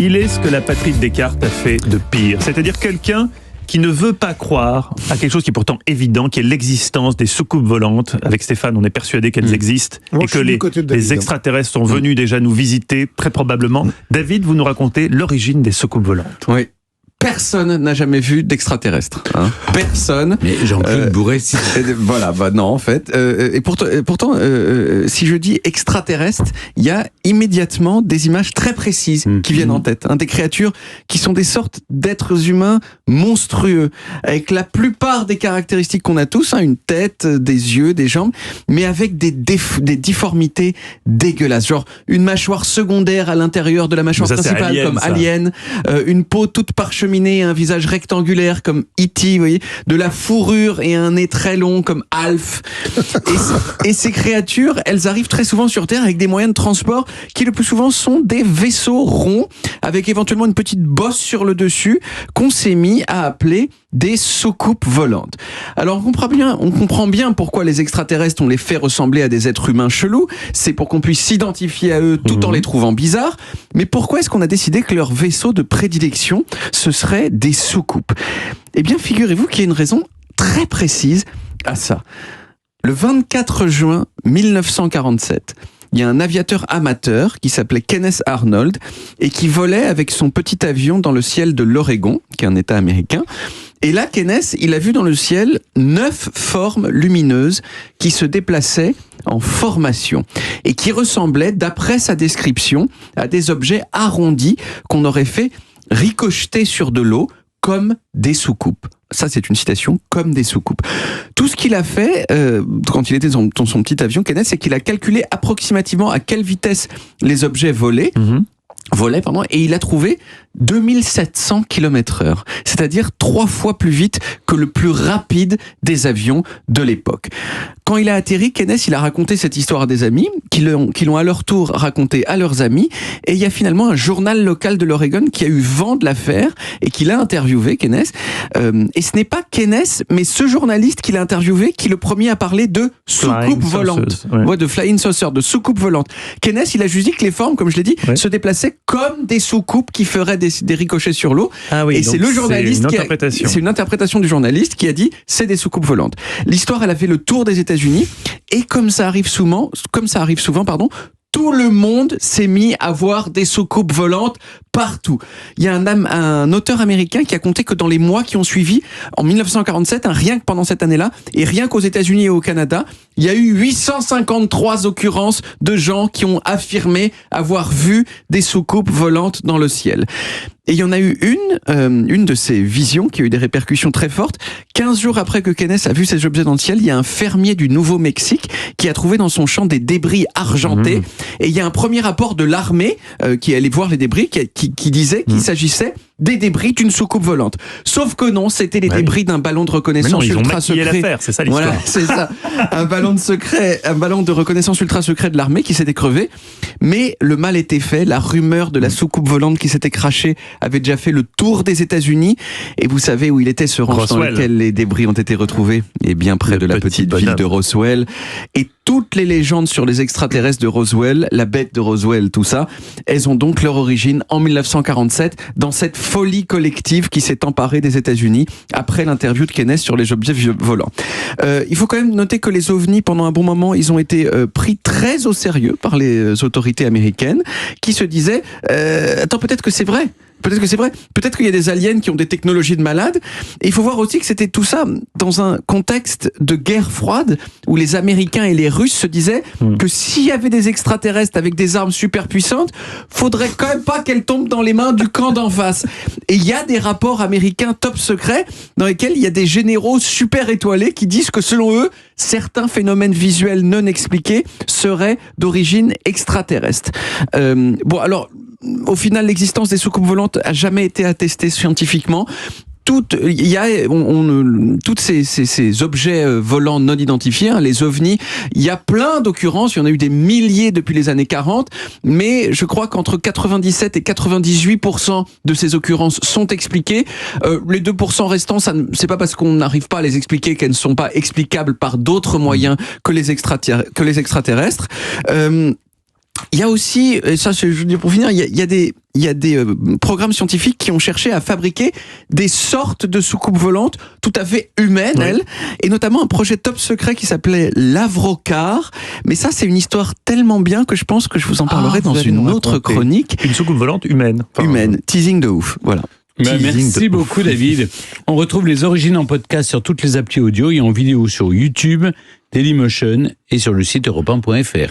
Il est ce que la patrie de Descartes a fait de pire, c'est-à-dire quelqu'un qui ne veut pas croire à quelque chose qui est pourtant évident, qui est l'existence des soucoupes volantes. Avec Stéphane, on est persuadé qu'elles existent et que les extraterrestres sont venus déjà nous visiter, très probablement. David, vous nous racontez l'origine des soucoupes volantes. Oui. Personne n'a jamais vu d'extraterrestre. Hein. Personne. Mais Jean-Claude Bourret, si... Voilà, non, en fait. Et pourtant, si je dis extraterrestre, il y a immédiatement des images très précises qui viennent en tête. Hein, des créatures qui sont des sortes d'êtres humains monstrueux, avec la plupart des caractéristiques qu'on a tous, hein, une tête, des yeux, des jambes, mais avec des difformités dégueulasses. Genre une mâchoire secondaire à l'intérieur de la mâchoire principale, Alien, comme Alien, une peau toute parcheminée, un visage rectangulaire comme E.T., vous voyez, de la fourrure et un nez très long comme Alf. Et ces créatures, elles arrivent très souvent sur Terre avec des moyens de transport qui le plus souvent sont des vaisseaux ronds avec éventuellement une petite bosse sur le dessus qu'on s'est mis à appeler des soucoupes volantes. Alors on comprend bien pourquoi les extraterrestres, on les fait ressembler à des êtres humains chelous, c'est pour qu'on puisse s'identifier à eux tout en les trouvant bizarres, mais pourquoi est-ce qu'on a décidé que leur vaisseau de prédilection, ce serait des soucoupes? Eh bien, figurez-vous qu'il y a une raison très précise à ça. Le 24 juin 1947, il y a un aviateur amateur qui s'appelait Kenneth Arnold et qui volait avec son petit avion dans le ciel de l'Oregon, qui est un État américain. Et là, Kenneth, il a vu dans le ciel 9 formes lumineuses qui se déplaçaient en formation et qui ressemblaient, d'après sa description, à des objets arrondis qu'on aurait fait ricocheter sur de l'eau comme des soucoupes. Ça, c'est une citation, comme des soucoupes. Tout ce qu'il a fait, quand il était dans son petit avion, Kenneth, c'est qu'il a calculé approximativement à quelle vitesse les objets volaient, et il a trouvé 2700 km/h, c'est-à-dire 3 fois plus vite que le plus rapide des avions de l'époque. Quand il a atterri, Kenneth, il a raconté cette histoire à des amis, qui l'ont à leur tour raconté à leurs amis, et il y a finalement un journal local de l'Oregon qui a eu vent de l'affaire et qui l'a interviewé, Kenneth. Et ce n'est pas Kenneth, mais ce journaliste qui l'a interviewé, qui le premier a parlé de soucoupe volante. Ouais, de flying saucer, de soucoupe volante. Kenneth, il a juste dit que les formes, comme je l'ai dit, se déplaçaient comme des soucoupes qui feraient des ricochets sur l'eau. Ah oui, et c'est le journaliste c'est une interprétation du journaliste qui a dit c'est des soucoupes volantes. L'histoire, elle a fait le tour des États-Unis et comme ça arrive souvent, tout le monde s'est mis à voir des soucoupes volantes partout. Il y a un auteur américain qui a compté que dans les mois qui ont suivi, en 1947, rien que pendant cette année-là, et rien qu'aux États-Unis et au Canada, il y a eu 853 occurrences de gens qui ont affirmé avoir vu des soucoupes volantes dans le ciel. Et il y en a eu une de ces visions qui a eu des répercussions très fortes. 15 jours après que Kenneth a vu ces objets dans le ciel, il y a un fermier du Nouveau-Mexique qui a trouvé dans son champ des débris argentés. Et il y a un premier rapport de l'armée qui est allé voir les débris, qui disait qu'il s'agissait des débris d'une soucoupe volante. Sauf que non, c'était les débris d'un ballon de reconnaissance ultra secret. C'est ça l'histoire. Voilà, c'est ça. Un ballon de reconnaissance ultra secret de l'armée qui s'était crevé. Mais le mal était fait. La rumeur de la soucoupe volante qui s'était crashée avait déjà fait le tour des États-Unis. Et vous savez où il était ce ranch dans lequel les débris ont été retrouvés? Et bien près de la petite ville de Roswell. Et toutes les légendes sur les extraterrestres de Roswell, la bête de Roswell, tout ça, elles ont donc leur origine en 1947 dans cette folie collective qui s'est emparée des États-Unis après l'interview de Kenneth sur les objets volants. Il faut quand même noter que les ovnis, pendant un bon moment, ils ont été pris très au sérieux par les autorités américaines qui se disaient attends, peut-être que c'est vrai. Peut-être que c'est vrai. Peut-être qu'il y a des aliens qui ont des technologies de malades. Et il faut voir aussi que c'était tout ça dans un contexte de guerre froide où les Américains et les Russes se disaient que s'il y avait des extraterrestres avec des armes super puissantes, faudrait quand même pas qu'elles tombent dans les mains du camp d'en face. Et il y a des rapports américains top secrets dans lesquels il y a des généraux super étoilés qui disent que selon eux, certains phénomènes visuels non expliqués seraient d'origine extraterrestre. Alors, au final, l'existence des soucoupes volantes a jamais été attestée scientifiquement. Tous ces objets volants non identifiés, les ovnis, il y a plein d'occurrences, il y en a eu des milliers depuis les années 40, mais je crois qu'entre 97 et 98% de ces occurrences sont expliquées. Les 2% restants, c'est pas parce qu'on n'arrive pas à les expliquer qu'elles ne sont pas explicables par d'autres moyens que les extraterrestres. Il y a aussi, et ça je veux dire pour finir, il y a des programmes scientifiques qui ont cherché à fabriquer des sortes de soucoupes volantes tout à fait humaines, elles, et notamment un projet top secret qui s'appelait l'Avrocar. Mais ça, c'est une histoire tellement bien que je pense que je vous en parlerai dans une autre chronique. Une soucoupe volante humaine. Humaine, teasing de ouf, voilà. Merci beaucoup David. On retrouve les origines en podcast sur toutes les applis audio et en vidéo sur YouTube, Dailymotion et sur le site europe1.fr.